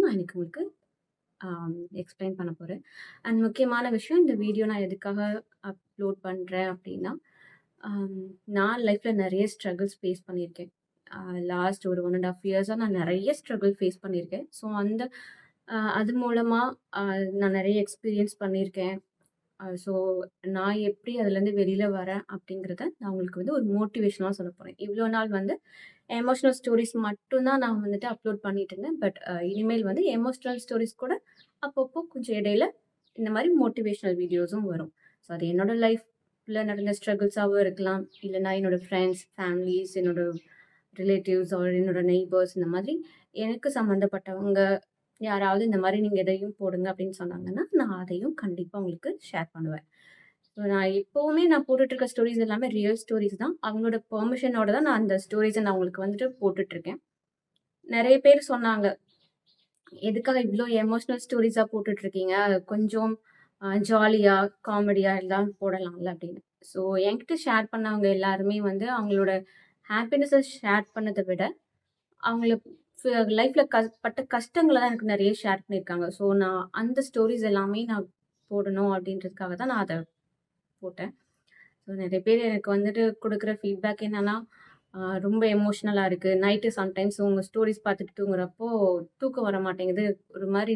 நான் இன்னைக்கு உங்களுக்கு எக்ஸ்பிளைன் பண்ண போறேன். அண்ட் முக்கியமான விஷயம் இந்த வீடியோ நான் எதுக்காக அப்லோட் பண்றேன் அப்டின்னா, அம் நான் லைஃப்ல நெறைய ஸ்ட்ரகிள்ஸ் ஃபேஸ் பண்ணியிருக்கேன். லாஸ்ட் ஒரு 1 1/2 இயர்ஸா நான் நெறைய ஸ்ட்ரகிள் ஃபேஸ் பண்ணியிருக்கேன். ஸோ அந்த அது மூலமா அ நான் நெறைய எக்ஸ்பீரியன்ஸ் பண்ணியிருக்கேன். ஸோ நான் எப்படி அதுலேருந்து வெளியில வரேன் அப்படிங்கிறத நான் உங்களுக்கு வந்து ஒரு மோட்டிவேஷனலா சொல்லப் போறேன். இவ்வளோ நாள் வந்து எமோஷனல் ஸ்டோரீஸ் மட்டும் தான் நான் வந்துட்டு அப்லோட் பண்ணிட்டு இருந்தேன். பட் இனிமேல் வந்து எமோஷனல் ஸ்டோரீஸ் கூட அப்பப்போ கொஞ்சம் இடையில இந்த மாரி மோட்டிவேஷனல் வீடியோஸும் வரும். ஸோ அது என்னோட லைஃப்ல நடந்த ஸ்ட்ரகிள்ஸாவும் இருக்கலாம். இல்லன்னா என்னோட ஃப்ரெண்ட்ஸ், ஃபேமிலிஸ், என்னோட ரிலேட்டிவ்ஸ் ஆர் என்னோட நெய்பர்ஸ் இந்த மாதிரி எனக்கு சம்மந்தப்பட்டவங்க யாராவது இந்த மாரி நீங்க எதையும் போடுங்க அப்படின்னு சொன்னாங்கன்னா, நான் அதையும் கண்டிப்பா உங்களுக்கு ஷேர் பண்ணுவேன். ஸோ நான் எப்பவுமே நான் போட்டுட்டு இருக்க ஸ்டோரீஸ் எல்லாமே ரியல் ஸ்டோரீஸ் தான். அவங்களோட பெர்மிஷனோட தான் நான் அந்த ஸ்டோரீஸ நான் உங்களுக்கு வந்துட்டு போட்டுட்டுருக்கேன். நெறைய பேர் சொன்னாங்க, "எதுக்காக இவ்ளோ எமோஷனல் ஸ்டோரீஸா போட்டுட்ருக்கீங்க? கொஞ்சம் ஜாலியா, காமெடியா எல்லாம் போடலாம்ல" அப்படின்னு. ஸோ என்கிட்ட ஷேர் பண்ணவங்க எல்லாருமே வந்து அவங்களோட ஹாப்பினஸ ஷேர் பண்ணத விட, அவங்கள லைஃப்ல பட்ட கஷ்டங்கள தான் எனக்கு நெறைய ஷேர் பண்ணியிருக்காங்க. ஸோ நான் அந்த ஸ்டோரீஸ் எல்லாமே நான் போடணும் அப்படின்றதுக்காக தான் நான் அத போட்டேன். ஸோ நெறைய பேர் எனக்கு வந்துட்டு குடுக்குற ஃபீட்பேக் என்னன்னா, ரொம்ப எமோஷனலா இருக்கு. நைட்டு சம்டைம்ஸ் உங்க ஸ்டோரீஸ் பார்த்துட்டு தூங்குறப்போ, தூக்கம் வர மாட்டேங்குது. ஒரு மாரி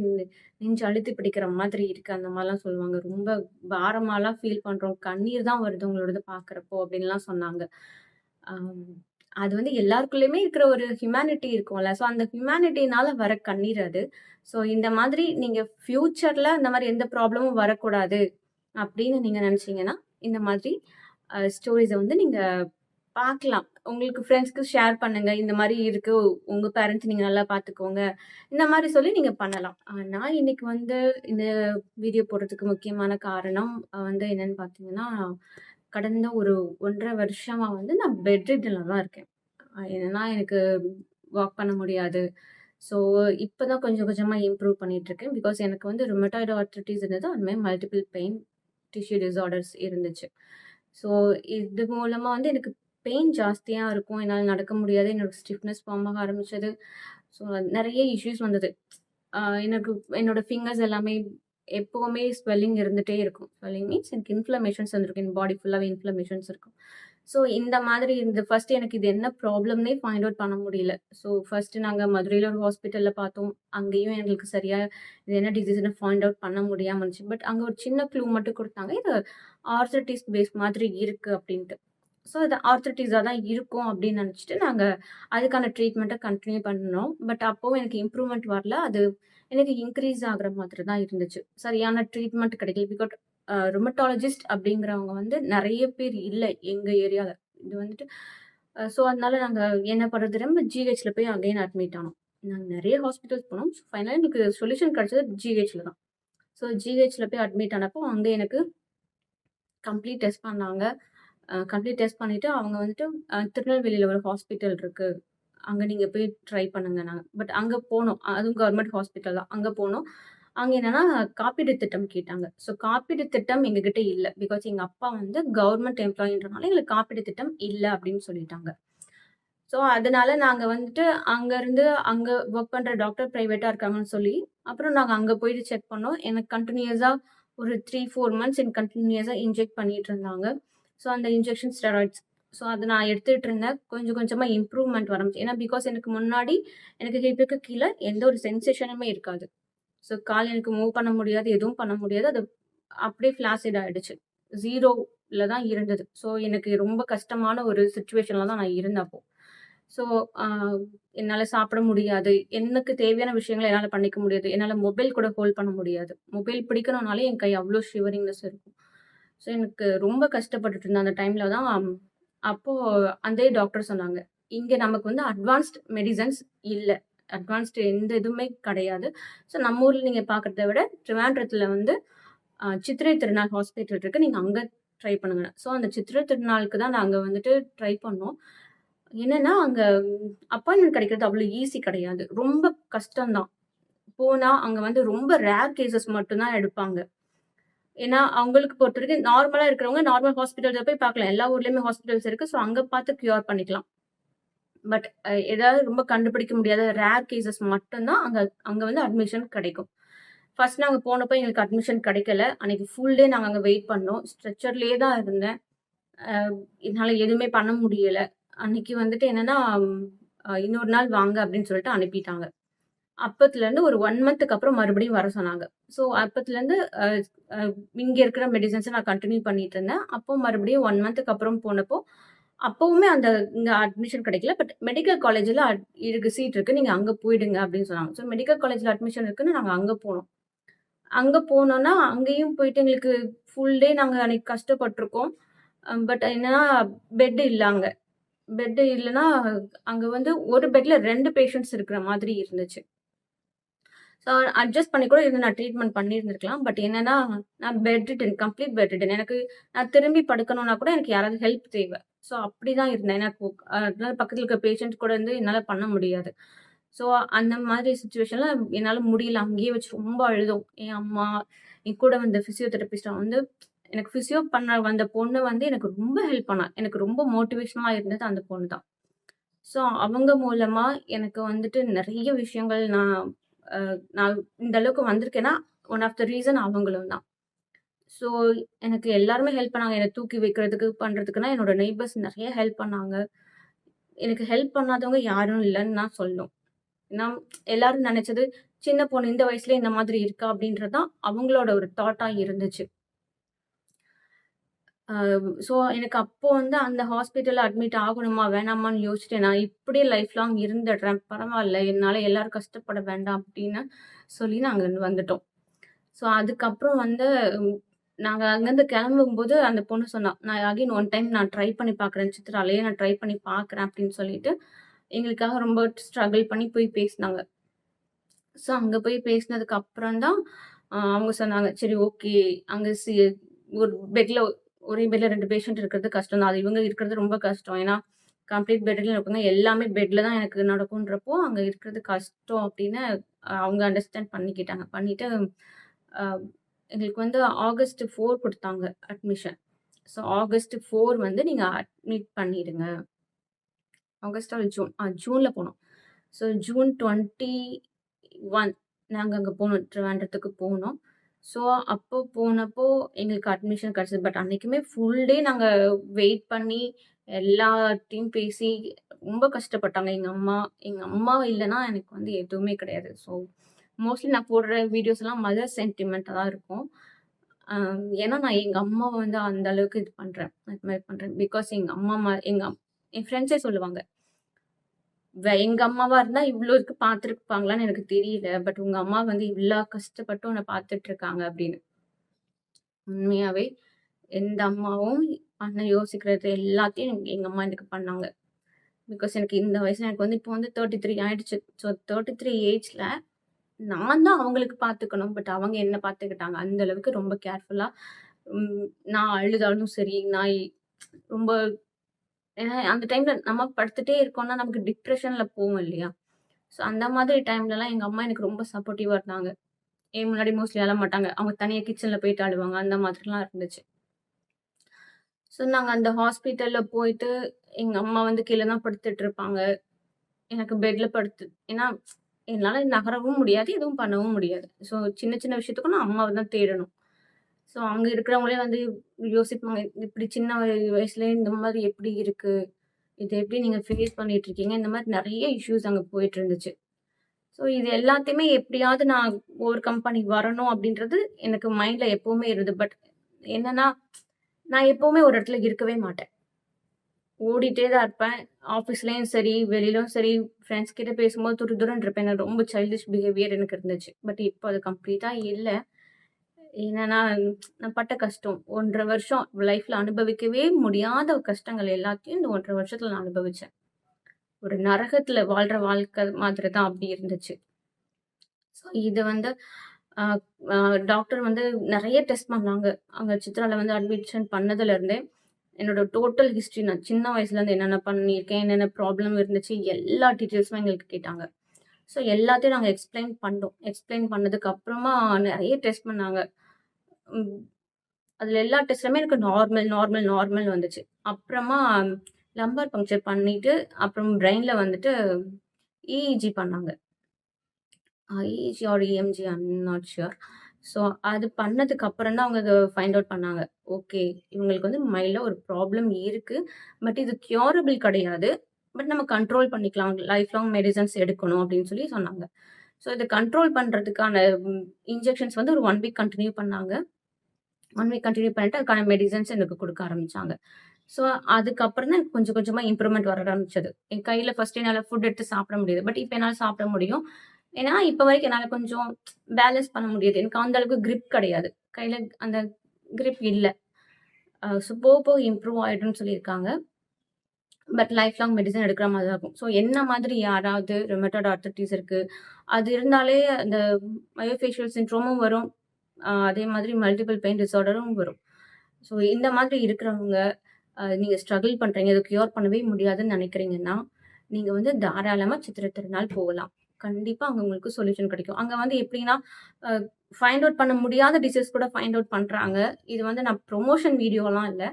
நெஞ்சு அழுத்தி பிடிக்கிற மாதிரி இருக்கு. அந்த மாரிலாம் சொல்லுவாங்க. ரொம்ப பாரமாலாம் ஃபீல் பண்றோம். கண்ணீர் தான் வருது உங்களோடது பார்க்குறப்போ அப்டின்லாம் சொன்னாங்க. அம் அது வந்து எல்லாருக்குள்ளயுமே இருக்கிற ஒரு ஹியூமனிட்டி இருக்கும்ல. ஸோ அந்த ஹியூமனிட்டினால வர கண்ணீர் அது. ஸோ இந்த மாதிரி நீங்க ஃப்யூச்சர்ல இந்த மாரி எந்த ப்ராப்ளமும் வரக்கூடாது அப்டின்னு நீங்க நெனச்சீங்கன்னா, இந்த மாதிரி ஸ்டோரீஸ வந்து நீங்க பார்க்கலாம். உங்களுக்கு ஃப்ரெண்ட்ஸ்க்கு ஷேர் பண்ணுங்க. இந்த மாரி இருக்கு. உங்க பேரண்ட்ஸ் நீங்க நல்லா பார்த்துக்கோங்க. இந்த மாரி சொல்லி நீங்க பண்ணலாம். நான் இன்னைக்கு வந்து இந்த வீடியோ போடுறதுக்கு முக்கியமான காரணம் வந்து என்னன்னு பார்த்தீங்கன்னா, கடந்த ஒரு 1 1/2 வருஷமா வந்து நான் பெட் ரிட்டன்ல தான் இருக்கேன். என்னன்னா எனக்கு வாக் பண்ண முடியாது. ஸோ இப்ப தான் கொஞ்சம் கொஞ்சமா இம்ப்ரூவ் பண்ணிட்டுருக்கேன். பிகாஸ் எனக்கு வந்து ருமட்டாய்டு ஆர்த்ரிட்டிஸ் இருந்தது. அதுமாரி மல்டிபிள் பெயின் டிஷ்யூ டிஸார்டர்ஸ் இருந்துச்சு. ஸோ இது மூலமா வந்து எனக்கு பெயின் ஜாஸ்தியா இருக்கும். என்னால நடக்க முடியாது. என்னோட ஸ்டிஃப்னஸ் ஃபார்ம் ஆக ஆரம்பிச்சது. ஸோ நெறைய இஷ்யூஸ் வந்தது. எனக்கு என்னோட ஃபிங்கர்ஸ் எல்லாமே எப்பவுமே ஸ்வெல்லிங் இருந்துட்டே இருக்கும். ஸ்வெல்லிங் மீன்ஸ் எனக்கு இன்ஃப்ளமேஷன்ஸ் வந்திருக்கும். என் பாடி ஃபுல்லாவே இன்ஃப்ளமேஷன்ஸ் இருக்கும். ஸோ இந்த மாதிரி இருந்தது. ஃபர்ஸ்ட் எனக்கு இது என்ன ப்ராப்ளம்னே ஃபைண்ட் அவுட் பண்ண முடியல. ஸோ ஃபர்ஸ்ட் நாங்க மதுரையில ஒரு ஹாஸ்பிட்டல்ல பார்த்தோம். அங்கேயும் எங்களுக்கு சரியா இது என்ன டிசீஸ்ன்னு ஃபைண்ட் அவுட் பண்ண முடியாம இருந்துச்சு. பட் அங்க ஒரு சின்ன க்ளூ மட்டும் குடுத்தாங்க. இது ஆர்த்ரிட்டிஸ் பேஸ் மாதிரி இருக்கு அப்டின்ட்டு. ஸோ அது ஆர்த்ரிட்டிஸா தான் இருக்கும் அப்டின்னு நெனச்சுட்டு நாங்க அதுக்கான ட்ரீட்மெண்ட்ட கன்டின்யூ பண்ணோம். பட் அப்பவும் எனக்கு இம்ப்ரூவ்மெண்ட் வரல. அது எனக்கு இன்க்ரீஸ் ஆகுற மாதிரி தான் இருந்துச்சு. சரியான ட்ரீட்மெண்ட் கிடைக்கல. ருமட்டாலஜிஸ்ட் அப்படிங்கிறவங்க வந்து நெறைய பேர் இல்ல எங்க ஏரியால. இது வந்துட்டு ஸோ அதனால நாங்க என்ன பண்றது தெரியாம ஜிஹெச்ல போய் அகைன் அட்மிட் ஆனோம். நாங்க நெறைய ஹாஸ்பிட்டல்ஸ் போனோம். ஃபைனலா எனக்கு சொல்யூஷன் கிடைச்சது ஜிஹெச்ல தான். ஸோ ஜிஹெச்ல போய் அட்மிட் ஆனப்போ அங்க எனக்கு கம்ப்ளீட் டெஸ்ட் பண்ணாங்க. கம்ப்ளீட் டெஸ்ட் பண்ணிட்டு அவங்க வந்துட்டு திருநெல்வேலியில ஒரு ஹாஸ்பிட்டல் இருக்கு. அங்க நீங்க போய் ட்ரை பண்ணுங்கன்னாங்க. பட் அங்க போனோம். அதுவும் கவர்மெண்ட் ஹாஸ்பிட்டல் தான். அங்க போனோம். அங்க என்னன்னா காப்பீடு திட்டம் கேட்டாங்க. ஸோ காப்பீடு திட்டம் எங்ககிட்ட இல்ல. பிகாஸ் எங்க அப்பா வந்து கவர்மெண்ட் எம்ப்ளாயின்றனால எங்களுக்கு காப்பீடு திட்டம் இல்ல அப்படின்னு சொல்லிட்டாங்க. ஸோ அதனால நாங்க வந்துட்டு அங்க வொர்க் பண்ற டாக்டர் பிரைவேட்டா இருக்காங்கன்னு சொல்லி, அப்புறம் நாங்க அங்க போயிட்டு செக் பண்ணோம். எனக்கு கன்டினியூஸா ஒரு 3, 4 மந்த்ஸ் எனக்கு கன்டினியூஸா இன்ஜெக்ட் பண்ணிட்டு இருந்தாங்க. ஸோ அந்த இன்ஜெக்ஷன் ஸ்டெராய்ட்ஸ். ஸோ அத நான் எடுத்துட்டு இருந்தேன். கொஞ்சம் கொஞ்சமா இம்ப்ரூவ்மென்ட் ஆரம்பிச்சு. ஏன்னா பிகாஸ் எனக்கு முன்னாடி எனக்கு ஹிப்புக்கு கீழ எந்த ஒரு சென்சேஷனுமே இருக்காது. ஸோ கால் எனக்கு மூவ் பண்ண முடியாது. எதுவும் பண்ண முடியாது. அது அப்படியே ஃப்ளாசிட் ஆயிடுச்சு. 0ல தான் இருந்தது. ஸோ எனக்கு ரொம்ப கஷ்டமான ஒரு சிச்சுவேஷன்ல தான் நான் இருந்தேன் அப்போ. ஸோ அ என்னால சாப்பிட முடியாது. எனக்கு தேவையான விஷயங்கள என்னால பண்ணிக்க முடியாது. என்னால மொபைல் கூட ஹோல்ட் பண்ண முடியாது. மொபைல் பிடிக்கணும்னாலே என் கை அவ்ளோ ஷிவரிங்னஸ் இருக்கும். ஸோ எனக்கு ரொம்ப கஷ்டப்பட்டுட்டு இருந்தேன். அந்த டைம்ல தான் அப்போ அதே டாக்டர் சொன்னாங்க. இங்க நமக்கு வந்து அட்வான்ஸ்ட் மெடிசின்ஸ் இல்ல. அட்வான்ஸ்ட் எந்த இதுவுமே கிடையாது. ஸோ நம்ம ஊர்ல நீங்க பார்க்கிறத விட ட்ரிவாண்ட்ரத்துல வந்து சித்திரை திருநாள் ஹாஸ்பிட்டல் இருக்கு. நீங்க அங்க ட்ரை பண்ணுங்க. ஸோ அந்த சித்திரை திருநாளுக்கு தான் நாங்க வந்துட்டு ட்ரை பண்ணோம். என்னன்னா, அங்க அப்பாயின்ட்மென்ட் கிடைக்கிறது அவ்வளோ ஈஸி கிடையாது. ரொம்ப கஷ்டம் தான். போனா அங்க வந்து ரொம்ப ரேர் கேஸஸ் மட்டும் தான் எடுப்பாங்க. ஏன்னா, அவங்களுக்கு பொறுத்தவரைக்கும் நார்மலா இருக்கிறவங்க நார்மல் ஹாஸ்பிட்டல்ல போய் பார்க்கலாம். எல்லா ஊர்லயுமே ஹாஸ்பிட்டல்ஸ் இருக்கு. ஸோ அங்க பார்த்து கியூர் பண்ணிக்கலாம். பட் ஏதாவது ரொம்ப கண்டுபிடிக்க முடியாத ரேர் கேஸஸ் மட்டும் தான் அங்க அங்க வந்து அட்மிஷன் கிடைக்கும். ஃபர்ஸ்ட் நாங்க போனப்போ எங்களுக்கு அட்மிஷன் கிடைக்கல. அன்னைக்கு ஃபுல் டே நாங்க அங்க வெயிட் பண்ணோம். ஸ்ட்ரெச்சர்லயே தான் இருந்தேன். அ என்னால எதுவுமே பண்ண முடியல. அன்னைக்கு வந்துட்டு என்னன்னா, இன்னொரு நாள் வாங்க அப்படின்னு சொல்லிட்டு அனுப்பிட்டாங்க. அப்பத்துலருந்து ஒரு 1 மந்த்துக்கு அப்புறம் மறுபடியும் வர சொன்னாங்க. ஸோ அப்பத்துலருந்து அ அ இங்க இருக்கிற மெடிசின்ஸ நான் கன்டின்யூ பண்ணிட்டு இருந்தேன். அப்போ மறுபடியும் 1 மந்த்துக்கு அப்புறம் போனப்போ, அப்பவுமே அந்த இங்க அட்மிஷன் கிடைக்கல. பட் மெடிக்கல் காலேஜ்ல இருக்கு சீட் இருக்கு. நீங்க அங்க போயிடுங்க அப்படின்னு சொன்னாங்க. ஸோ மெடிக்கல் காலேஜ்ல அட்மிஷன் இருக்குன்னு நாங்க அங்க போனோம். அங்க போனோம்னா, அங்கேயும் போயிட்டு எங்களுக்கு ஃபுல் டே நாங்க அன்னைக்கு கஷ்டப்பட்டுருக்கோம். பட் என்னன்னா பெட் இல்ல அங்க. பெட் இல்லன்னா, அங்க வந்து ஒரு பெட்ல 2 பேஷண்ட்ஸ் இருக்கிற மாதிரி இருந்துச்சு. ஸோ அட்ஜஸ்ட் பண்ணி கூட இருந்து நான் ட்ரீட்மெண்ட் பண்ணியிருந்திருக்கலாம். பட் என்னன்னா, நான் bedridden complete bedridden. எனக்கு நான் திரும்பி படுக்கணும்னா கூட எனக்கு யாராவது ஹெல்ப் தேவ. ஸோ அப்படிதான் இருந்தேன். எனக்கு அதனால பக்கத்துல இருக்க பேஷண்ட் கூட இருந்து என்னால பண்ண முடியாது. ஸோ அந்த மாதிரி சிச்சுவேஷன்ல என்னால முடியல. அங்கேயே வச்சு ரொம்ப அழுதோம். என் அம்மா, என் கூட வந்த பிசியோதெரபிஸ்ட் வந்து எனக்கு பிசியோ பண்ண வந்த பொண்ணு வந்து எனக்கு ரொம்ப ஹெல்ப் பண்ணா. எனக்கு ரொம்ப மோட்டிவேஷனலா இருந்தது அந்த பொண்ணு தான். ஸோ அவங்க மூலமா எனக்கு வந்துட்டு நெறைய விஷயங்கள் அ நான் இந்த அளவுக்கு வந்திருக்கேன்னா, ஒன் ஆஃப் த ரீசன் அவங்களும் தான். ஸோ எனக்கு எல்லாருமே ஹெல்ப் பண்ணாங்க. என்ன தூக்கி வைக்கிறதுக்கு, பண்றதுக்குன்னா என்னோட நெய்பர்ஸ் நெறைய ஹெல்ப் பண்ணாங்க. எனக்கு ஹெல்ப் பண்ணாதவங்க யாரும் இல்லன்னு நான் சொல்லணும். ஏன்னா எல்லாரும் நெனச்சது, சின்ன பொண்ணு இந்த வயசுலயே இந்த மாதிரி இருக்கா அப்படின்றது தான் அவங்களோட ஒரு தாட்டா இருந்துச்சு. அ ஸோ எனக்கு அப்போ வந்து அந்த ஹாஸ்பிட்டல்ல அட்மிட் ஆகணுமா? வேணாமான்னு யோசிச்சுட்டேன். நான் இப்படியே லைஃப் லாங் இருந்துடுறேன். பரவால்ல. என்னால எல்லாரும் கஷ்டப்பட வேண்டாம் அப்படின்னு சொல்லி நாங்க வந்துட்டோம். ஸோ அதுக்கப்புறம் வந்து நாங்க அங்கருந்து கெளம்பும்போது அந்த பொண்ணு சொன்னா, "நான் அகைன் ஒன் டைம் நான் ட்ரை பண்ணி பார்க்குறேன். சித்ராலயே நான் ட்ரை பண்ணி பார்க்குறேன்" அப்படின்னு சொல்லிட்டு, எங்களுக்காக ரொம்ப ஸ்ட்ரகிள் பண்ணி போய் பேசினாங்க. ஸோ அங்க போய் பேசினதுக்கு அப்புறம் தான் அவங்க சொன்னாங்க, "சரி ஓகே. அங்க ஒரு பெட்ல ஒரே பெட்ல 2 பேஷண்ட் இருக்கிறது கஷ்டம் தான். அது இவங்க இருக்கிறது ரொம்ப கஷ்டம். ஏன்னா, கம்ப்ளீட் பெட்ல இருப்பாங்க. எல்லாமே பெட்ல தான் எனக்கு நடக்குன்றப்போ, அங்க இருக்கிறது கஷ்டம்." அப்படின்னு அவங்க அண்டர்ஸ்டாண்ட் பண்ணிக்கிட்டாங்க. பண்ணிட்டு அ எங்களுக்கு வந்து ஆகஸ்ட் 4 குடுத்தாங்க அட்மிஷன். ஸோ ஆகஸ்ட் 4 வந்து நீங்க அட்மிட் பண்ணிடுங்க. ஆகஸ்ட்டா இல்ல ஜூன். ஜூன்ல போனோம். ஸோ ஜூன் 21 நாங்க அங்க போனோம். ட்ரிவாண்ட்ரத்துக்கு போனோம். ஸோ அப்போ போனப்போ எங்களுக்கு அட்மிஷன் கிடைச்சது. பட் அன்னைக்குமே ஃபுல் டே நாங்க வெயிட் பண்ணி எல்லார்ட்டயும் பேசி ரொம்ப கஷ்டப்பட்டாங்க எங்க அம்மா. எங்க அம்மா இல்லன்னா எனக்கு வந்து எதுவுமே கிடையாது. ஸோ மோஸ்ட்லி நான் போடுற வீடியோஸ்லாம் மதர் சென்டிமென்ட்டா தான் இருக்கும். ஏன்னா நான் எங்க அம்மாவ வந்து அந்த அளவுக்கு இது பண்றேன். அட்மையர் பண்றேன். பிகாஸ் எங்க அம்மா என் ஃப்ரெண்ட்ஸே சொல்லுவாங்க. எங்க அம்மாவா இருந்தா இவ்ளோ இருக்கு பார்த்துருப்பாங்களான்னு எனக்கு தெரியல. பட் உங்க அம்மா வந்து இவ்ளோ கஷ்டப்பட்டு உன்ன பார்த்துட்டு இருக்காங்க அப்படின்னு. உண்மையாவே எந்த அம்மாவும் பண்ண யோசிக்கிறது எல்லாத்தையும் எங்க அம்மா எனக்கு பண்ணாங்க. பிகாஸ் எனக்கு இந்த வயசுல எனக்கு வந்து இப்போ வந்து 33 ஆயிடுச்சு. ஸோ 33 ஏஜ்ல நான் தான் அவங்களுக்கு பார்த்துக்கணும். பட் அவங்க என்ன பார்த்துக்கிட்டாங்க. அந்த அளவுக்கு ரொம்ப கேர்ஃபுல்லா நான் அழுதாலும் சரி, நான் ரொம்ப ஏன்னா அந்த டைம்ல நம்ம படுத்துட்டே இருக்கோம்னா, நமக்கு டிப்ரஷன்ல போவோம் இல்லையா? ஸோ அந்த மாதிரி டைம்லலாம் எங்க அம்மா எனக்கு ரொம்ப சப்போர்ட்டிவா இருந்தாங்க. என் முன்னாடி மோஸ்ட்லி அழ மாட்டாங்க. அவங்க தனியா கிச்சன்ல போயிட்டு அழுவாங்க. அந்த மாதிரிலாம் இருந்துச்சு. ஸோ நாங்க அந்த ஹாஸ்பிட்டல்ல போயிட்டு எங்க அம்மா வந்து கீழ தான் படுத்துட்டு இருப்பாங்க. எனக்கு பெட்ல ஏன்னா என்னால நகரவும் முடியாது, எதுவும் பண்ணவும் முடியாது. ஸோ சின்ன சின்ன விஷயத்துக்கும் நான் அம்மாவ தான் தேடணும். ஸோ அங்க இருக்கிறவங்களே வந்து யோசிப்பாங்க, "இப்படி சின்ன வயசுலயே இந்த மாரி எப்படி இருக்கு? இத எப்படி நீங்க ஃபேஸ் பண்ணிட்டு இருக்கீங்க?" இந்த மாரி நெறைய இஷ்யூஸ் அங்க போயிட்டு இருந்துச்சு. ஸோ இது எல்லாத்தையுமே எப்படியாவது நான் ஓவர் கம் பண்ணி வரணும் அப்படின்றது எனக்கு மைண்ட்ல எப்பவுமே இருந்தது. பட் என்னன்னா, நான் எப்பவுமே ஒரு இடத்துல இருக்கவே மாட்டேன். ஓடிட்டே தான் இருப்பேன். ஆஃபீஸ்லயும் சரி, வெளிலயும் சரி, ஃப்ரெண்ட்ஸ் கிட்ட பேசும்போது துருதுருன்னு இருப்பேன். எனக்கு ரொம்ப சைல்டிஷ் பிஹேவியர் எனக்கு இருந்துச்சு. பட் இப்போ அது கம்ப்ளீட்டா இல்ல. என்னன்னா, நான் பட்ட கஷ்டம் 1 1/2 வருஷம் லைஃப்ல அனுபவிக்கவே முடியாத கஷ்டங்கள் எல்லாத்தையும் இந்த 1 1/2 வருஷத்துல நான் அனுபவிச்சேன். ஒரு நரகத்துல வாழ்ற வாழ்க்கை மாதிரி தான் அப்படி இருந்துச்சு. ஸோ இது வந்து அ அ டாக்டர் வந்து நெறைய டெஸ்ட் பண்ணாங்க. அங்க சித்ரால வந்து அட்மிஷன் பண்ணதுலருந்தே, என்னோட டோட்டல் ஹிஸ்டரி நான் சின்ன வயசுலேருந்து என்னென்ன பண்ணியிருக்கேன், என்னென்ன ப்ராப்ளம் இருந்துச்சு, எல்லா டீட்டெயில்ஸுமே எங்களுக்கு கேட்டாங்க. ஸோ எல்லாத்தையும் நாங்க எக்ஸ்ப்ளைன் பண்ணோம். எக்ஸ்ப்ளைன் பண்ணதுக்கு அப்புறமா நெறைய டெஸ்ட் பண்ணாங்க. ம். அதுல எல்லா டெஸ்ட்லயுமே எனக்கு நார்மல் வந்துச்சு. அப்புறமா லம்பர் பங்க்சர் பண்ணிட்டு, அப்புறம் பிரெயின்ல வந்துட்டு இஇஜி பண்ணாங்க. EEG or EMG I am not sure. So அது பண்ணதுக்கு அப்புறம் தான் அவங்க அத ஃபைண்ட் அவுட் பண்ணாங்க. ஓகே, இவங்களுக்கு வந்து மைல்டா ஒரு ப்ராப்ளம் இருக்கு. பட் இது க்யூரபிள் கிடையாது. பட் நம்ம கண்ட்ரோல் பண்ணிக்கலாம். லைஃப் லாங் மெடிசின்ஸ் எடுக்கணும் அப்படின்னு சொல்லி சொன்னாங்க. ஸோ இத கண்ட்ரோல் பண்றதுக்கான இன்ஜெக்ஷன்ஸ் வந்து ஒரு 1 வீக் கன்டின்யூ பண்ணாங்க. 1 வீக் கன்டின்யூ பண்ணிட்டு அதுக்கான மெடிசின்ஸ் எனக்கு குடுக்க ஆரம்பிச்சாங்க. ஸோ அதுக்கப்புறம் தான் எனக்கு கொஞ்சம் கொஞ்சமா இம்ப்ரூவ்மெண்ட் வர ஆரம்பிச்சது. என் கையில ஃபர்ஸ்ட் என்னால ஃபுட் எடுத்து சாப்பிட முடியாது. பட் இப்ப என்னால சாப்பிட முடியும். ஏன்னா, இப்ப வரைக்கும் என்னால கொஞ்சம் பேலன்ஸ் பண்ண முடியுது. எனக்கு அந்த அளவுக்கு கிரிப் கிடையாது. கையில அந்த கிரிப் இல்ல. ஸோ போக போக இம்ப்ரூவ் ஆயிடும்னு சொல்லியிருக்காங்க. பட் லைஃப் லாங் மெடிசின் எடுக்கிற மாதிரி தான் இருக்கும். ஸோ என்ன மாதிரி யாராவது ருமேட்டாய்டு ஆர்த்ரைட்டிஸ் இருக்கு. அது இருந்தாலே அந்த மயோஃபேஷியல் சிண்ட்ரோமும் வரும். அதே மாதிரி மல்டிபிள் பெயின் டிஸார்டரும் வரும். ஸோ இந்த மாதிரி இருக்கிறவங்க, நீங்க ஸ்ட்ரகிள் பண்றீங்க. இத கியூர் பண்ணவே முடியாதுன்னு நினைக்கிறீங்கன்னா, நீங்க வந்து தாராளமா சித்திரை திருநாள் போகலாம். கண்டிப்பா அங்க உங்களுக்கு சொல்யூஷன் கிடைக்கும். அங்க வந்து எப்படின்னா, அ ஃபைண்ட் அவுட் பண்ண முடியாத டிசீஸ் கூட ஃபைண்ட் அவுட் பண்றாங்க. இது வந்து நான் ப்ரமோஷன் வீடியோலாம் இல்ல.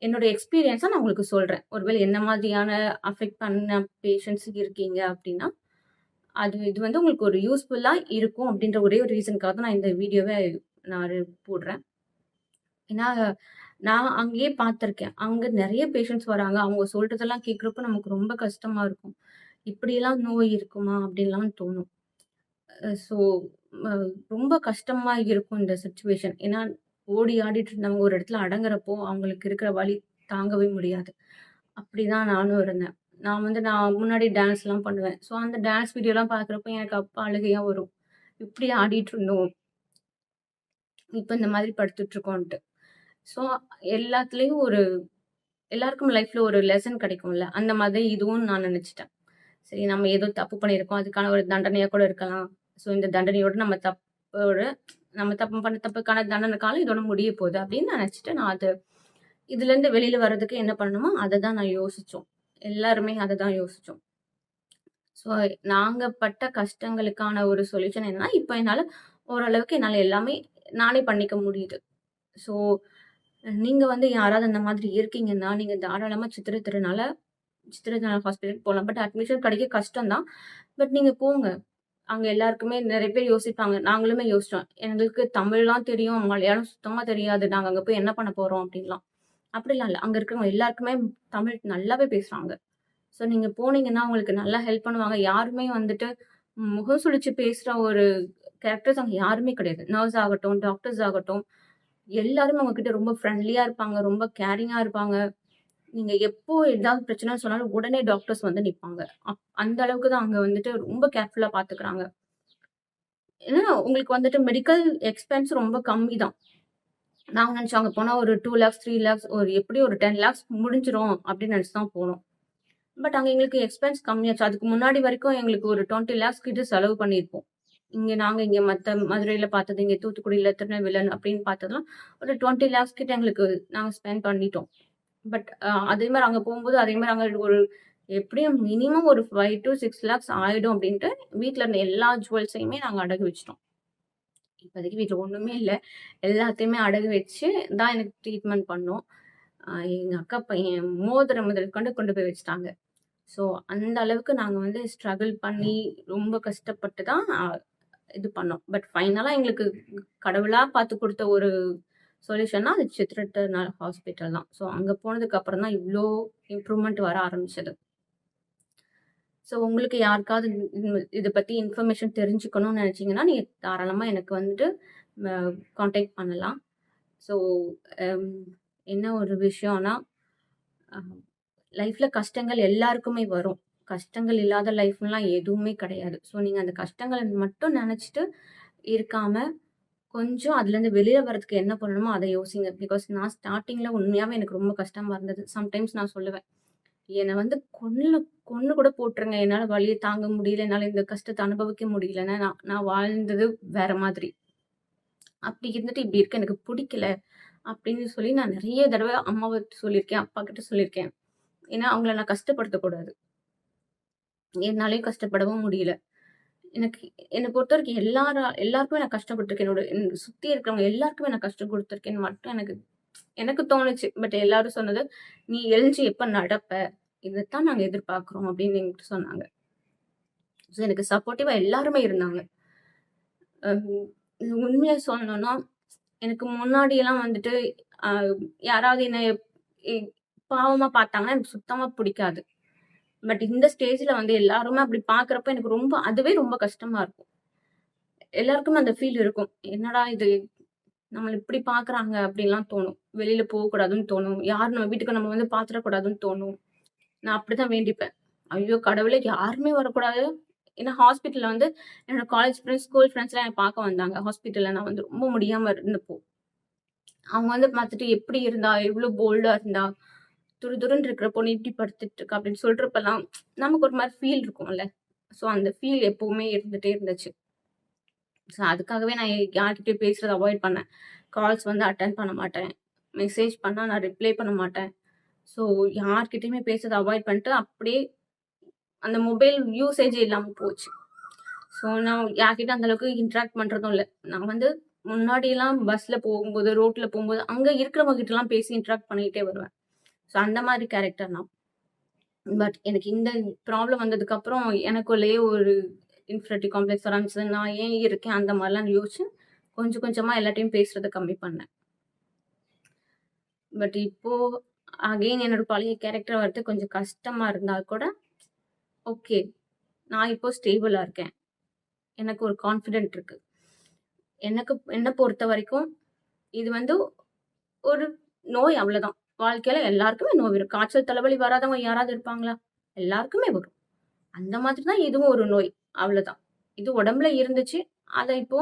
என்னோட எக்ஸ்பீரியன்ஸா நான் உங்களுக்கு சொல்றேன். ஒருவேளை என்ன மாதிரியான அஃபெக்ட் பண்ண பேஷண்ட்ஸ் இருக்கீங்க அப்படின்னா, இது வந்து உங்களுக்கு ஒரு யூஸ்ஃபுல்லா இருக்கும் அப்படின்ற ஒரே ஒரு ரீசனுக்காக தான் நான் இந்த வீடியோவே நான் போடுறேன். ஏன்னா, நான் அங்கேயே பார்த்துருக்கேன். அங்க நெறைய பேஷண்ட்ஸ் வராங்க. அவங்க சொல்றதெல்லாம் கேட்கிறப்போ நமக்கு ரொம்ப கஷ்டமா இருக்கும். இப்படியெல்லாம் நோய் இருக்குமா? அப்படின்லாம் தோணும். ஸோ அ ரொம்ப கஷ்டமா இருக்கும் இந்த சிச்சுவேஷன். ஏன்னா, ஓடி ஆடிட்டு இருந்தவங்க ஒரு இடத்துல அடங்குறப்போ, அவங்களுக்கு இருக்கிற வலி தாங்கவே முடியாது. அப்படிதான் நானும் இருந்தேன். நான் முன்னாடி டான்ஸ்லாம் பண்ணுவேன். ஸோ அந்த டான்ஸ் வீடியோலாம் பார்க்குறப்போ எனக்கு அப்ப அழுகையா வரும். இப்படி ஆடிட்டு இருந்தோம். இப்ப இந்த மாதிரி படுத்துட்டு இருக்கோன்ட்டு. ஸோ எல்லாத்துலயும் எல்லாருக்கும் லைஃப்ல ஒரு லெசன் கிடைக்கும்ல. அந்த மாதிரி இதுவும் நான் நினைச்சுட்டேன். சரி நம்ம ஏதோ தப்பு பண்ணியிருக்கோம். அதுக்கான ஒரு தண்டனையா கூட இருக்கலாம். ஸோ இந்த தண்டனையோட நம்ம தப்பு பண்ண தப்புக்கான தண்டனை காலம் இதோட முடிய போகுது அப்படின்னு நினைச்சுட்டு நான் இதுலேருந்து வெளியில வர்றதுக்கு என்ன பண்ணணுமோ அத தான் நான் யோசிச்சோம். எல்லாருமே அத தான் யோசிச்சோம். ஸோ நாங்க பட்ட கஷ்டங்களுக்கான ஒரு சொல்யூஷன் என்னன்னா, இப்ப என்னால எல்லாமே நானே பண்ணிக்க முடியுது. ஸோ நீங்க வந்து யாராவது அந்த மாதிரி இருக்கீங்கன்னா, நீங்க தாராளமா சித்திரை திருநாள் ஹாஸ்பிட்டலுக்கு போலாம். பட் அட்மிஷன் கிடைக்க கஷ்டம் தான். பட் நீங்க போங்க. அங்க எல்லாருக்குமே நெறைய பேர் யோசிப்பாங்க. நாங்களுமே யோசிச்சோம். எங்களுக்கு தமிழ்லாம் தெரியும். மலையாளம் சுத்தமா தெரியாது. நாங்க அங்க போய் என்ன பண்ண போறோம் அப்டின்லாம். அப்படிலாம் இல்ல. அங்க இருக்கிறவங்க எல்லாருக்குமே தமிழ் நல்லாவே பேசுறாங்க. ஸோ நீங்க போனீங்கன்னா, உங்களுக்கு நல்லா ஹெல்ப் பண்ணுவாங்க. யாருமே வந்துட்டு முகம் சுளிச்சு பேசுற ஒரு கேரக்டர்ஸ் அங்க யாருமே கிடையாது. நர்ஸ் ஆகட்டும், டாக்டர்ஸ் ஆகட்டும், எல்லாருமே உங்ககிட்ட ரொம்ப ஃப்ரெண்ட்லியா இருப்பாங்க. ரொம்ப கேரிங்கா இருப்பாங்க. நீங்க எப்போ ஏதாவது பிரச்சனைன்னு சொன்னாலும் உடனே டாக்டர்ஸ் வந்து நிப்பாங்க. அந்த அளவுக்கு தான் அங்க வந்துட்டு ரொம்ப கேர்ஃபுல்லா பாத்துக்குறாங்க. ஏன்னா உங்களுக்கு வந்துட்டு மெடிக்கல் எக்ஸ்பென்ஸ் ரொம்ப கம்மி தான். நாங்க நெனச்சோம் அங்க போனா ஒரு 2,00,000 3,00,000 எப்படியும் ஒரு 10,00,000 முடிஞ்சிரும் அப்படின்னு நெனச்சு தான் போனோம். பட் அங்க எங்களுக்கு எக்ஸ்பென்ஸ் கம்மியாச்சு. அதுக்கு முன்னாடி வரைக்கும் எங்களுக்கு ஒரு 20,00,000 கிட்ட செலவு பண்ணியிருப்போம். இங்க மத்த மதுரையில பார்த்தது, இங்க தூத்துக்குடியில, திருநெல்வேலில அப்படின்னு பார்த்ததெல்லாம் ஒரு 20,00,000 கிட்ட எங்களுக்கு நாங்க ஸ்பெண்ட் பண்ணிட்டோம். பட் அதே மாரி அங்க போம்போது அதே மாரி அங்க ஒரு எப்படியும் மினிமம் ஒரு 5 டூ 6 லேக்ஸ் ஆயிடும் அப்படின்ட்டு வீட்ல இருந்த எல்லா ஜுவல்ஸையுமே நாங்க அடகு வச்சுட்டோம். இப்போதைக்கு வீட்ல ஒண்ணுமே இல்ல. எல்லாத்தையுமே அடகு வச்சு தான் எனக்கு ட்ரீட்மெண்ட் பண்ணோம். எங்க அக்கா பையன் மோதிரம் முதற்கொண்டு கொண்டு போய் வச்சுட்டாங்க. ஸோ அந்த அளவுக்கு நாங்க வந்து ஸ்ட்ரகிள் பண்ணி ரொம்ப கஷ்டப்பட்டு தான் இது பண்ணோம். பட் ஃபைனலா எங்களுக்கு கடவுளா பார்த்து குடுத்த ஒரு சொல்யூஷன்னா, அது சித்ரத்த ஹாஸ்பிட்டல் தான். ஸோ அங்க போனதுக்கு அப்புறம் தான் இவ்ளோ இம்ப்ரூவ்மென்ட் வர ஆரம்பிச்சது. ஸோ உங்களுக்கு யாருக்காவது இத பத்தி இன்ஃபர்மேஷன் தெரிஞ்சுக்கணும்னு நெனச்சீங்கன்னா, நீங்க தாராளமா எனக்கு வந்துட்டு அ கான்டாக்ட் பண்ணலாம். ஸோ அம் என்ன ஒரு விஷயம்னா, அ லைஃப்ல கஷ்டங்கள் எல்லாருக்குமே வரும். கஷ்டங்கள் இல்லாத லைஃப்லாம் எதுவுமே கிடையாது. ஸோ நீங்க அந்த கஷ்டங்கள மட்டும் நெனச்சுட்டு இருக்காம, கொஞ்சம் அதுலேருந்து வெளிய வரதுக்கு என்ன பண்ணணுமோ அத யோசிங்க. பிகாஸ் நான் ஸ்டார்ட்டிங்ல உண்மையாவே எனக்கு ரொம்ப கஷ்டமா இருந்தது. சம்டைம்ஸ் நான் சொல்லுவேன். என்ன வந்து கொன்னு கூட போட்டுருங்க. என்னால வலிய தாங்க முடியல. என்னால இந்த கஷ்டத்த அனுபவிக்க முடியலன்னா, நான் நான் வாழ்ந்தது வேற மாதிரி. அப்படி இருந்துட்டு இப்படி இருக்க எனக்கு புடிக்கல. அப்படின்னு சொல்லி நான் நெறைய தடவ அம்மாவ சொல்லியிருக்கேன். அப்பா கிட்ட சொல்லியிருக்கேன். ஏன்னா அவங்கள நான் கஷ்டப்படுத்தக்கூடாது. என்னாலயும் கஷ்டப்படவும் முடியல. எனக்கு என்ன பொறுத்தவரைக்கும் எல்லாருக்குமே நான் கஷ்டப்பட்டுருக்கேன். சுத்தி இருக்கிறவங்க எல்லாருக்குமே நான் கஷ்டம் குடுத்துருக்கேன்னு மட்டும் எனக்கு எனக்கு தோணுச்சு. பட் எல்லாரும் சொன்னது, "நீ எழுஞ்சு எப்ப நடப்ப? இதத்தான் நாங்க எதிர்பார்க்கிறோம்" அப்படின்னு என்கிட்ட சொன்னாங்க. ஸோ எனக்கு சப்போர்ட்டிவா எல்லாருமே இருந்தாங்க. அம் உண்மைய சொல்லணும்னா, எனக்கு முன்னாடிலாம் வந்துட்டு அ யாராவது என்ன எ பாவமா பார்த்தாங்கன்னா, எனக்கு சுத்தமா பிடிக்காது. பட் இந்த ஸ்டேஜ்ல வந்து எல்லாருமே அப்படி பார்க்கிறப்ப எனக்கு அதுவே ரொம்ப கஷ்டமா இருக்கும். எல்லாருக்குமே அந்த ஃபீல் இருக்கும். என்னடா இது! நம்மள இப்படி பார்க்குறாங்க அப்படின்லாம் தோணும். வெளியில போகக்கூடாதுன்னு தோணும். யாரும் நம்ம வீட்டுக்கு நம்ம வந்து பார்த்துறக்கூடாதுன்னு தோணும். நான் அப்படிதான் வேண்டிப்பேன். ஐயோ கடவுளே! யாருமே வரக்கூடாது. ஏன்னா ஹாஸ்பிட்டல்ல வந்து என்னோட காலேஜ் ஃப்ரெண்ட்ஸ், ஸ்கூல் ஃப்ரெண்ட்ஸ்லாம் என்ன பார்க்க வந்தாங்க. ஹாஸ்பிட்டல்ல நான் வந்து ரொம்ப முடியாம இருந்தப்போ. அவங்க வந்து பார்த்துட்டு எப்படி இருந்தா? எவ்ளோ போல்டா இருந்தா? துருதுருன்னு இருக்கிற பொண்ணு இப்படி படுத்துட்டு இருக்கா அப்படின்னு சொல்றப்பலாம், நமக்கு ஒரு மாரி ஃபீல் இருக்கும்ல. ஸோ அந்த ஃபீல் எப்பவுமே இருந்துட்டே இருந்துச்சு. ஸோ அதுக்காகவே நான் யார்கிட்டயும் பேசுறத அவாய்ட் பண்ணேன். கால்ஸ் வந்து அட்டெண்ட் பண்ண மாட்டேன். மெசேஜ் பண்ணா நான் ரிப்ளை பண்ண மாட்டேன். ஸோ யார்கிட்டயுமே பேசுறத அவாய்ட் பண்ணிட்டு, அப்படியே அந்த மொபைல் யூசேஜே இல்லாம போச்சு. ஸோ நான் யார்கிட்ட அந்த அளவுக்கு இன்டராக்ட் பண்றதும் இல்ல. நான் வந்து முன்னாடிலாம் பஸ்ல போகும்போது, ரோட்ல போம்போது, அங்க இருக்கிறவங்க கிட்டலாம் பேசி இன்டராக்ட் பண்ணிட்டே வருவேன். ஸோ அந்த மாரி கேரக்டர் நான். பட் எனக்கு இந்த ப்ராப்ளம் வந்ததுக்கப்புறம் எனக்குள்ளேயே ஒரு இன்ஃபினிட்டி காம்ப்ளெக்ஸ் வர ஆரம்பிச்சது. நான் ஏன் இருக்கேன்? அந்த மாரிலாம் யோசிச்சு, கொஞ்சம் கொஞ்சமா எல்லார்ட்டயும் பேசுறத கம்மி பண்ணேன். பட் இப்போ அகைன் என்னோட பழைய கேரக்டர் வரது கொஞ்சம் கஷ்டமா இருந்தா கூட, ஓகே. நான் இப்போ ஸ்டேபிளா இருக்கேன். எனக்கு ஒரு கான்ஃபிடென்ட் இருக்கு. என்ன பொறுத்தவரைக்கும், இது வந்து ஒரு நோய் அவ்வளதான். வாழ்க்கையில எல்லாருக்குமே நோய் வரும். காய்ச்சல், தலைவலி வராதவங்க யாராவது இருப்பாங்களா? எல்லாருக்குமே வரும். அந்த மாதிரி தான் இதுவும் ஒரு நோய். அவ்வளதான். இது உடம்புல இருந்துச்சு. அத இப்போ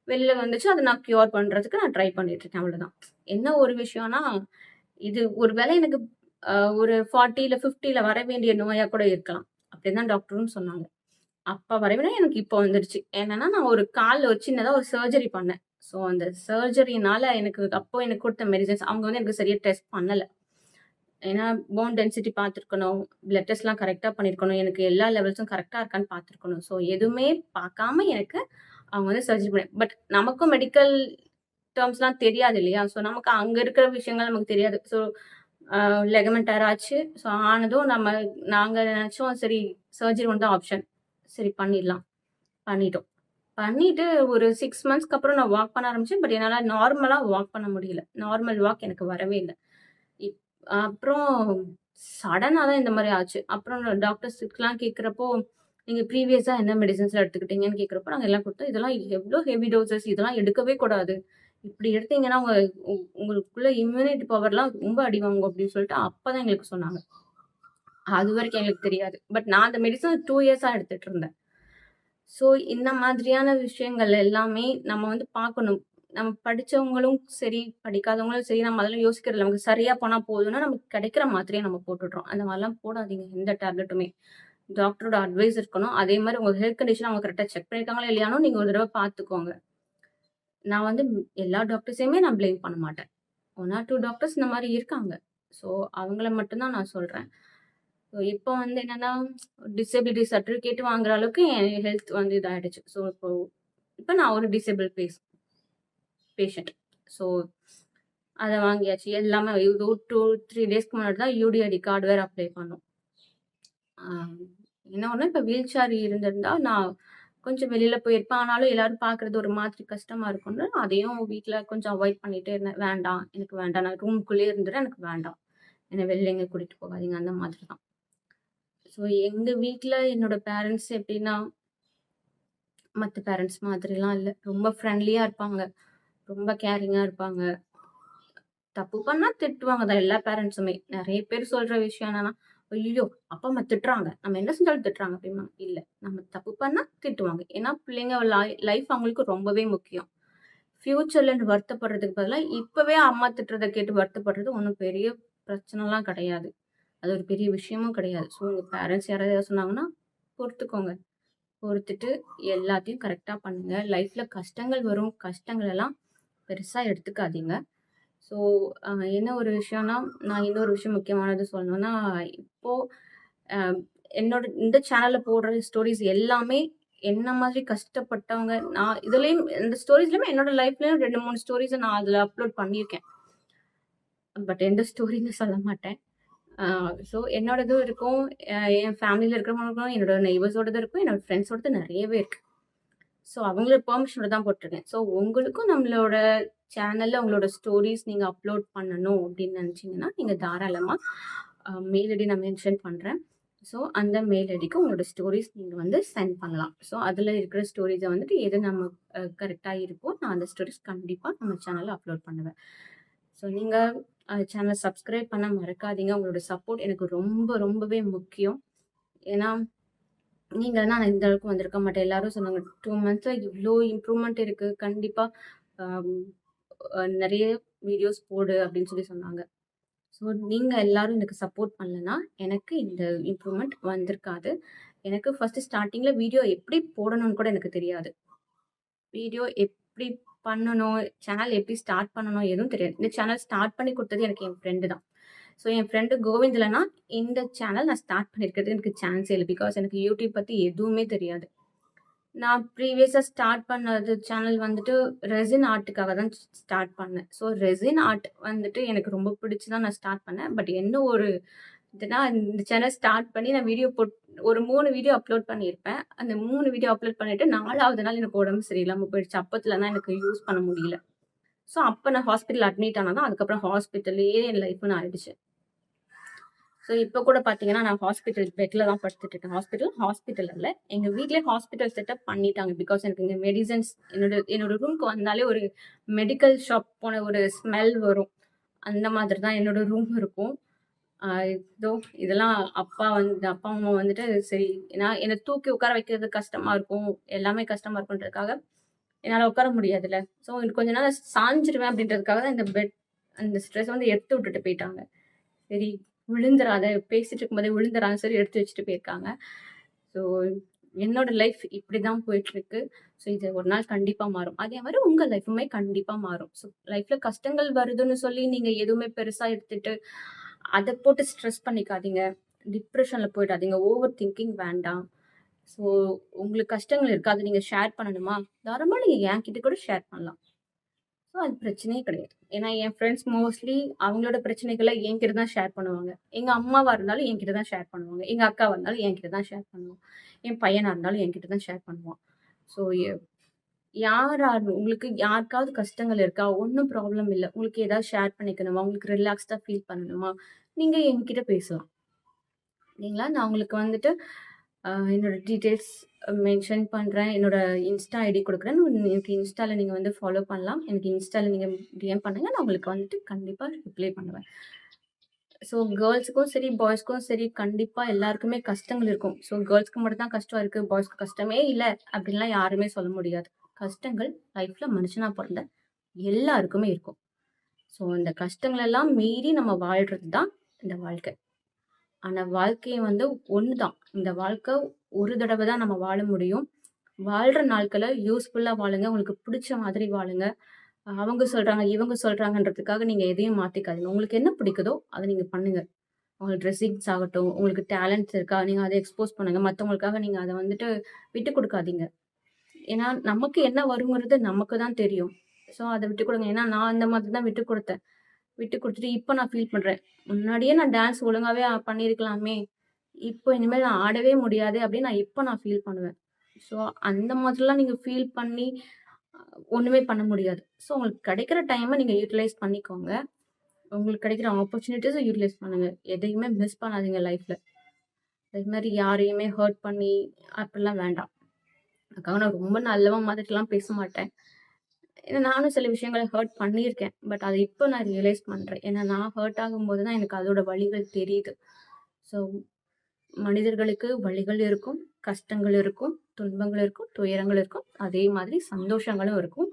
வெளில வந்துச்சு. அத நான் கியூர் பண்றதுக்கு நான் ட்ரை பண்ணிட்டு இருக்கேன். அவ்வளதான். என்ன ஒரு விஷயம்னா, இது ஒரு வேளை எனக்கு ஒரு 40 இல்ல 50ல வர வேண்டிய நோயா கூட இருக்கலாம். அப்படின்னு தான் டாக்டரும் சொன்னாங்க. அப்ப வரவிட எனக்கு இப்போ வந்துருச்சு. என்னன்னா, நான் ஒரு கால்ல ஒரு சின்னதா ஒரு சர்ஜரி பண்ணேன். ஸோ அந்த சர்ஜரினால எனக்கு குடுத்த மெடிசின்ஸ் அவங்க வந்து எனக்கு சரியா டெஸ்ட் பண்ணல. ஏன்னா போன் டென்சிட்டி பார்த்துருக்கணும். பிளட் டெஸ்ட்லாம் கரெக்ட்டா பண்ணியிருக்கணும். எனக்கு எல்லா லெவல்ஸும் கரெக்ட்டா இருக்கான்னு பார்த்துருக்கணும். ஸோ எதுவுமே பார்க்காம எனக்கு அவங்க வந்து சர்ஜரி நமக்கும் மெடிக்கல் டெர்ம்ஸ்லாம் தெரியாது இல்லையா? ஸோ நமக்கு அங்க இருக்கிற விஷயங்கள் நமக்கு தெரியாது. ஸோ லெகமெண்ட் டேர் ஆச்சு. ஸோ ஆனதும் நாங்க நெனச்சோம் சரி சர்ஜரி ஒண்ணு தான் ஆப்ஷன். சரி பண்ணிடலாம். பண்ணிட்டோம். பண்ணிட்டு ஒரு 6 மந்த்ஸ்க்கு அப்புறம் நான் வாக் பண்ண ஆரம்பிச்சேன். பட் என்னால நார்மலா வாக் பண்ண முடியல. நார்மல் வாக் எனக்கு வரவே இல்ல. இப் அப்புறம் சடனா தான் இந்த மாரி ஆச்சு. அப்புறம் டாக்டர்ஸ்லாம் கேட்கிறப்போ, "நீங்க ப்ரீவியஸா என்ன மெடிசின்ஸ்லாம் எடுத்துக்கிட்டீங்கன்னு?" கேட்கிறப்போ, நாங்க எல்லாம் குடுத்தோம். "இதெல்லாம் எவ்ளோ ஹெவி டோசஸ் இதெல்லாம் எடுக்கவே கூடாது. இப்படி எடுத்தீங்கன்னா, உங்களுக்குள்ள இம்யூனிட்டி பவர்லாம் ரொம்ப அடி வாங்கும்." அப்படின்னு சொல்லிட்டு அப்பதான் எங்களுக்கு சொன்னாங்க. அதுவரைக்கும் எங்களுக்கு தெரியாது. பட் நான் அந்த மெடிசின் 2 இயர்ஸா எடுத்துட்டு இருந்தேன். ஸோ இந்த மாதிரியான விஷயங்கள் எல்லாமே நம்ம வந்து பார்க்கணும். நம்ம படிச்சவங்களும் சரி, படிக்காதவங்களும் சரி, நம்ம அதெல்லாம் யோசிக்கிறதில்ல. நமக்கு சரியா போனா போதும்னா, நமக்கு கிடைக்கிற மாத்திரைய நம்ம போட்டுடுறோம். அந்த மாரிலாம் போடாதீங்க, எந்த டேப்லெட்டுமே. டாக்டரோட அட்வைஸ் இருக்கணும். அதே மாரி உங்க ஹெல்த் கண்டிஷன் அவங்க கரெக்ட்டா செக் பண்ணியிருக்காங்களா இல்லையானும் நீங்க ஒரு தடவ பார்த்துக்கோங்க. நான் வந்து எல்லா டாக்டர்ஸயுமே நான் ப்ளேம் பண்ண மாட்டேன். 1 ஆர் 2 டாக்டர்ஸ் இந்த மாரி இருக்காங்க. ஸோ அவங்கள மட்டும் தான் நான் சொல்றேன். ஸோ இப்போ வந்து என்னன்னா, டிசபிலிட்டி சர்டிஃபிகேட் வாங்குற அளவுக்கு என் ஹெல்த் வந்து இதாயிடுச்சு. ஸோ இப்போ இப்ப நான் ஒரு டிசேபிள் பேஷண்ட். ஸோ அத வாங்கியாச்சு. எல்லாமே இது ஒரு 2, 3 டேஸ்க்கு முன்னாடி தான் யுடிஐடி கார்டு வேற அப்ளை பண்ணோம். ஆ என்ன ஒண்ணு இப்ப வீல் சேர் இருந்திருந்தா, நான் கொஞ்சம் வெளில போயிருப்பேன். ஆனாலும் எல்லாரும் பார்க்குறது ஒரு மாதிரி கஷ்டமா இருக்கும்னு, அதையும் வீட்ல கொஞ்சம் அவாய்ட் பண்ணிட்டே இருந்தேன். வேண்டாம், எனக்கு வேண்டாம். நான் ரூமுக்குள்ளேயே இருந்துறேன். எனக்கு வேண்டாம். என்ன வெளில எங்கேயும் கூட்டிட்டு போகாதீங்க. அந்த மாதிரி தான். ஸோ எங்க வீட்ல என்னோட பேரண்ட்ஸ் எப்படின்னா, மத்த பேரண்ட்ஸ் மாதிரிலாம் இல்ல. ரொம்ப ஃப்ரெண்ட்லியா இருப்பாங்க. ரொம்ப கேரிங்கா இருப்பாங்க. தப்பு பண்ணா திட்டுவாங்க தான் எல்லா பேரண்ட்ஸுமே. நெறைய பேர் சொல்ற விஷயம் என்னன்னா, "ஐய்யய்யோ! அப்பா, அம்மா திட்டுறாங்க. நம்ம என்ன செஞ்சாலும் திட்டுறாங்க" அப்படிம்பாங்க. இல்ல. நம்ம தப்பு பண்ணா திட்டுவாங்க. ஏன்னா பிள்ளைங்க லைஃப் அவங்களுக்கு ரொம்பவே முக்கியம். ஃபியூச்சர்லன்னு வருத்தப்படுறதுக்கு பதிலா, இப்பவே அம்மா திட்டுறத கேட்டு வருத்தப்படுறது ஒண்ணும் பெரிய பிரச்சனைலாம் கிடையாது. அது ஒரு பெரிய விஷயமும் கிடையாது. ஸோ உங்க பேரண்ட்ஸ் யாராவது ஏதாவது சொன்னாங்கன்னா, பொறுத்துக்கோங்க. பொறுத்துட்டு எல்லாத்தையும் கரெக்ட்டா பண்ணுங்க. லைஃப்ல கஷ்டங்கள் வரும். கஷ்டங்கள் எல்லாம் பெருசா எடுத்துக்காதீங்க. ஸோ என்ன ஒரு விஷயம்னா, நான் இன்னொரு விஷயம் முக்கியமானது சொல்லணும்னா, இப்போ அ என்னோட இந்த சேனல்ல போடுற ஸ்டோரீஸ் எல்லாமே என்ன மாதிரி கஷ்டப்பட்டவங்க இந்த ஸ்டோரீஸ்லயுமே என்னோட லைஃப்லயும் 2, 3 ஸ்டோரீஸ நான் அதுல அப்லோட் பண்ணியிருக்கேன். பட் எந்த ஸ்டோரின்னு சொல்ல மாட்டேன். ஸோ என்னோடதும் இருக்கும். என் ஃபேமிலில இருக்கிறவங்களுக்கும், என்னோட நெய்பர்ஸோடது இருக்கும். என்னோட ஃப்ரெண்ட்ஸோடது நெறையவே இருக்கு. ஸோ அவங்களோட பெர்மிஷனோட தான் போட்டுருக்கேன். ஸோ உங்களுக்கும் நம்மளோட சேனல்ல உங்களோட ஸ்டோரீஸ் நீங்க அப்லோட் பண்ணணும் அப்படின்னு நினைச்சீங்கன்னா, நீங்க தாராளமா மெயில் ஐடி நான் மென்ஷன் பண்றேன். ஸோ அந்த மெயில் ஐடிக்கு உங்களோட ஸ்டோரீஸ் நீங்க வந்து சென்ட் பண்ணலாம். ஸோ அதில இருக்கிற ஸ்டோரீஸ வந்துட்டு எது நம்ம கரெக்ட்டா இருக்கோ, நான் அந்த ஸ்டோரீஸ் கண்டிப்பா நம்ம சேனல்ல அப்லோட் பண்ணுவேன். ஸோ நீங்க சேனல சப்ஸ்கிரைப் பண்ண மறக்காதீங்க. உங்களோட சப்போர்ட் எனக்கு ரொம்பவே முக்கியம். ஏன்னா நீங்க இல்லனா நான் இந்த அளவுக்கு வந்திருக்க மாட்டேன். எல்லாரும் சொன்னாங்க, "2 மந்த்ஸ்ல இவ்ளோ இம்ப்ரூவ்மென்ட் இருக்கு. கண்டிப்பா அம் நெறைய வீடியோஸ் போடு" அப்படின்னு சொல்லி சொன்னாங்க. ஸோ நீங்க எல்லாரும் எனக்கு சப்போர்ட் பண்ணலன்னா, எனக்கு இந்த இம்ப்ரூவ்மென்ட் வந்திருக்காது. எனக்கு ஃபர்ஸ்ட்டு ஸ்டார்ட்டிங்ல வீடியோ எப்படி போடணும்னு கூட எனக்கு தெரியாது. வீடியோ எப்படி பண்ணணும், சேனல் எப்படி ஸ்டார்ட் பண்ணணும் எதுவும் தெரியாது. இந்த சேனல் ஸ்டார்ட் பண்ணி குடுத்தது எனக்கு என் ஃப்ரெண்டு தான். ஸோ என் ஃப்ரெண்டு கோவிந்த் இல்லன்னா, இந்த சேனல் நான் ஸ்டார்ட் பண்ணியிருக்கிறது எனக்கு சான்ஸே இல்ல. பிகாஸ் எனக்கு யூடியூப் பத்தி எதுவுமே தெரியாது. நான் ப்ரீவியஸா ஸ்டார்ட் பண்ணது சேனல் வந்துட்டு ரெசின் ஆர்ட்டுக்காக தான் ஸ்டார்ட் பண்ணேன். ஸோ ரெசின் ஆர்ட் வந்துட்டு எனக்கு ரொம்ப பிடிச்சு தான் நான் ஸ்டார்ட் பண்ணேன். பட் என்ன ஒரு இதுனா, இந்த சேனல் ஸ்டார்ட் பண்ணி நான் வீடியோ ஒரு 3 வீடியோ அப்லோட் பண்ணியிருப்பேன். அந்த 3 வீடியோ அப்லோட் பண்ணிட்டு 4வது நாள் எனக்கு உடம்பு சரியில்லாம போயிடுச்சு. அப்பத்துலலாம் எனக்கு யூஸ் பண்ண முடியல. ஸோ அப்ப நான் ஹாஸ்பிட்டல் அட்மிட் ஆனா தான், அதுக்கப்புறம் ஹாஸ்பிட்டல்லயே என் லைஃப்ன்னு ஆயிடுச்சு. ஸோ இப்ப கூட பார்த்தீங்கன்னா, நான் ஹாஸ்பிட்டல் பெட்ல தான் படுத்துட்டு இருக்கேன். ஹாஸ்பிட்டல் இல்ல. எங்க வீட்லயே ஹாஸ்பிட்டல் செட்டப் பண்ணிட்டாங்க. பிகாஸ் எனக்கு இங்க மெடிசின்ஸ் என்னோட ரூம்க்கு வந்தாலே ஒரு மெடிக்கல் ஷாப் போன ஒரு ஸ்மெல் வரும். அந்த மாதிரி தான் என்னோட ரூம் இருக்கும். ஆ இதோ இதெல்லாம் அப்பா, அம்மா வந்துட்டு சரி நான் என்ன தூக்கி உட்கார வைக்கிறது கஷ்டமா இருக்கும். எல்லாமே கஷ்டமா இருக்குன்றதுக்காக, என்னால உட்கார முடியாதுல்ல. ஸோ கொஞ்ச நேரம் சாஞ்சிருவேன் அப்படின்றதுக்காக தான் அந்த ஸ்ட்ரெஸ் வந்து எடுத்து விட்டுட்டு போயிட்டாங்க. சரி விழுந்துறாத, பேசிட்டு இருக்கும்போதே விழுந்துறாதன்னு சொல்லி எடுத்து வச்சுட்டு போயிருக்காங்க. ஸோ என்னோட லைஃப் இப்படிதான் போயிட்டுருக்கு. ஸோ இது ஒரு நாள் கண்டிப்பா மாறும். அதே மாரி உங்க லைஃப்புமே கண்டிப்பா மாறும். ஸோ லைஃப்ல கஷ்டங்கள் வருதுன்னு சொல்லி நீங்க எதுவுமே பெருசா எடுத்துட்டு, அத போட்டு ஸ்ட்ரெஸ் பண்ணிக்காதீங்க. டிப்ரஷன்ல போயிடாதீங்க. ஓவர் திங்கிங் வேண்டாம். ஸோ உங்களுக்கு கஷ்டங்கள் இருக்கு. அத நீங்க ஷேர் பண்ணணுமா? தாராளமா நீங்க என்கிட்ட கூட ஷேர் பண்ணலாம். ஸோ அது பிரச்சனையே கிடையாது. ஏன்னா என் ஃப்ரெண்ட்ஸ் மோஸ்ட்லி அவங்களோட பிரச்சனைகள என்கிட்ட தான் ஷேர் பண்ணுவாங்க. எங்க அம்மாவா இருந்தாலும் என்கிட்ட தான் ஷேர் பண்ணுவாங்க. எங்க அக்காவா இருந்தாலும் என்கிட்ட தான் ஷேர் பண்ணுவான். என் பையனா இருந்தாலும் என்கிட்ட தான் ஷேர் பண்ணுவான். ஸோ யாரா உங்களுக்கு யாருக்காவது கஷ்டங்கள் இருக்கா? ஒண்ணும் ப்ராப்ளம் இல்ல. உங்களுக்கு ஏதாவது ஷேர் பண்ணிக்கணுமா? உங்களுக்கு ரிலாக்ஸ்டா ஃபீல் பண்ணணுமா? நீங்க என்கிட்ட பேசலாம். சரிங்களா? நான் உங்களுக்கு வந்துட்டு என்னோட டீட்டெயில்ஸ் மென்ஷன் பண்றேன். என்னோட இன்ஸ்டா ஐடி குடுக்குறேன். எனக்கு இன்ஸ்டால நீங்க வந்து ஃபாலோ பண்ணலாம். எனக்கு இன்ஸ்டால நீங்க டிஎம் பண்ணுங்க. நான் உங்களுக்கு வந்துட்டு கண்டிப்பா ரிப்ளை பண்ணுவேன். ஸோ கேர்ல்ஸுக்கும் சரி, பாய்ஸ்க்கும் சரி கண்டிப்பா எல்லாருக்குமே கஷ்டங்கள் இருக்கும். ஸோ கேர்ல்ஸ்க்கு மட்டும் தான் கஷ்டம் இருக்கு. பாய்ஸ்க்கு கஷ்டமே இல்ல அப்டின்லாம் யாருமே சொல்ல முடியாது. கஷ்டங்கள் லைஃப்ல மனுஷனா பொறந்த எல்லாருக்குமே இருக்கும். ஸோ இந்த கஷ்டங்களெல்லாம் மீறி நம்ம வாழ்றது தான் இந்த வாழ்க்கை. ஆனா வாழ்க்கை வந்து ஒண்ணு தான். இந்த வாழ்க்கை ஒரு தடவ தான் நம்ம வாழ முடியும். வாழ்ற நாட்கள யூஸ்ஃபுல்லா வாழுங்க. உங்களுக்கு புடிச்ச மாதிரி வாழுங்க. அவங்க சொல்றாங்க, இவங்க சொல்றாங்கன்றதுக்காக நீங்க எதையும் மாத்திக்காதீங்க. உங்களுக்கு என்ன பிடிக்குதோ, அத நீங்க பண்ணுங்க. உங்களுக்கு ட்ரெஸ்ஸிங்ஸ் ஆகட்டும், உங்களுக்கு டேலண்ட்ஸ் இருக்கா, நீங்க அத எக்ஸ்போஸ் பண்ணுங்க. மத்தவங்களுக்காக நீங்க அத வந்துட்டு விட்டுக் குடுக்காதீங்க. ஏன்னா, நமக்கு என்ன வருங்கிறது நமக்கு தான் தெரியும். ஸோ, அத விட்டுக் குடுங்க. ஏன்னா, நான் அந்த மாதிரி தான் விட்டுக் குடுத்தேன். விட்டுக் குடுத்துட்டு இப்ப நான் ஃபீல் பண்றேன். முன்னாடியே நான் டான்ஸ் ஒழுங்காவே பண்ணியிருக்கலாமே! இப்போ இனிமேல் நான் ஆடவே முடியாது அப்படின்னு நான் ஃபீல் பண்ணுவேன். ஸோ, அந்த மாதிரிலாம் நீங்க ஃபீல் பண்ணி அ ஒண்ணுமே பண்ண முடியாது. ஸோ, உங்களுக்கு கிடைக்கிற டைம நீங்க யூட்டிலைஸ் பண்ணிக்கோங்க. உங்களுக்கு கிடைக்கிற ஆப்பர்ச்சுனிட்டீஸ யூட்டிலைஸ் பண்ணுங்க. எதையுமே மிஸ் பண்ணாதீங்க லைஃப்ல. அது மாரி யாரையுமே ஹர்ட் பண்ணி அப்படிலாம் வேண்டாம். அதுக்காக நான் ரொம்ப நல்லவ மாதிரிலாம் பேச மாட்டேன். ஏன்னா நானும் சில விஷயங்கள ஹர்ட் பண்ணியிருக்கேன். பட் அத இப்ப நான் ரியலைஸ் பண்றேன். ஏன்னா நான் ஹர்ட் ஆகும்போது தான் எனக்கு அதோட வலிகள் தெரியுது. ஸோ மனிதர்களுக்கு வலிகள் இருக்கும், கஷ்டங்கள் இருக்கும், துன்பங்கள் இருக்கும், துயரங்கள் இருக்கும். அதே மாதிரி சந்தோஷங்களும் இருக்கும்.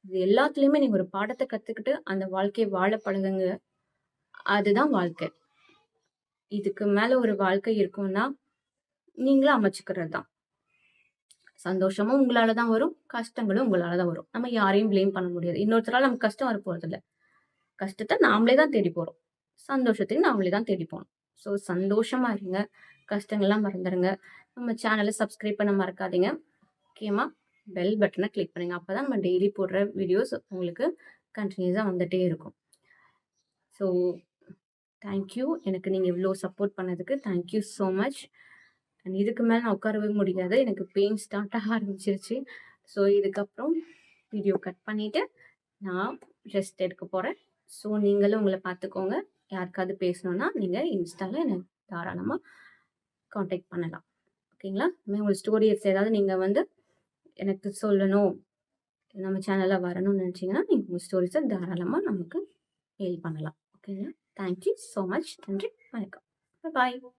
இது எல்லாத்துலயுமே நீங்க ஒரு பாடத்த கத்துக்கிட்டு அந்த வாழ்க்கைய வாழ பழகுங்க. அதுதான் வாழ்க்கை. இதுக்கு மேல ஒரு வாழ்க்கை இருக்கும்னா, நீங்களா அமைச்சுக்கிறது தான். சந்தோஷமும் உங்களால தான் வரும். கஷ்டங்களும் உங்களால தான் வரும். நம்ம யாரையும் ப்ளேம் பண்ண முடியாது. இன்னொருத்தரால நமக்கு கஷ்டம் வரப்போறதில்ல. கஷ்டத்த நாமளே தான் தேடி போறோம். சந்தோஷத்தையும் நாமளே தான் தேடி போணும். ஸோ சந்தோஷமா இருங்க. கஷ்டங்கள்லாம் மறந்துருங்க. நம்ம சேனல சப்ஸ்கிரைப் பண்ண மறக்காதீங்க. முக்கியமா பெல் பட்டன கிளிக் பண்ணுங்க. அப்பதான் நம்ம டெய்லி போடுற வீடியோஸ் உங்களுக்கு கன்டினியூஸா வந்துட்டே இருக்கும். So thank you. எனக்கு நீங்க இவ்ளோ சப்போர்ட் பண்ணதுக்கு thank you so much. And இதுக்கு மேல நான் உட்காரவே முடியாது. எனக்கு பெயின் ஸ்டார்ட் ஆக ஆரம்பிச்சிருச்சு. ஸோ இதுக்கப்புறம் வீடியோ கட் பண்ணிட்டு நான் ரெஸ்ட் எடுக்க போறேன். ஸோ நீங்களும் உங்கள பார்த்துக்கோங்க. யாருக்காவது பேசணும்னா நீங்க இன்ஸ்டால என்ன தாராளமா கான்டாக்ட் பண்ணலாம். ஓகேங்களா? இனிமே உங்க ஸ்டோரீஸ் ஏதாவது நீங்க வந்து எனக்கு சொல்லணும், நம்ம சேனல்ல வரணும்னு நினைச்சீங்கன்னா, நீங்க உங்க ஸ்டோரீஸ தாராளமா நமக்கு மெயில் பண்ணலாம். ஓகேங்களா? Thank you so much. நன்றி. வணக்கம். பாய்.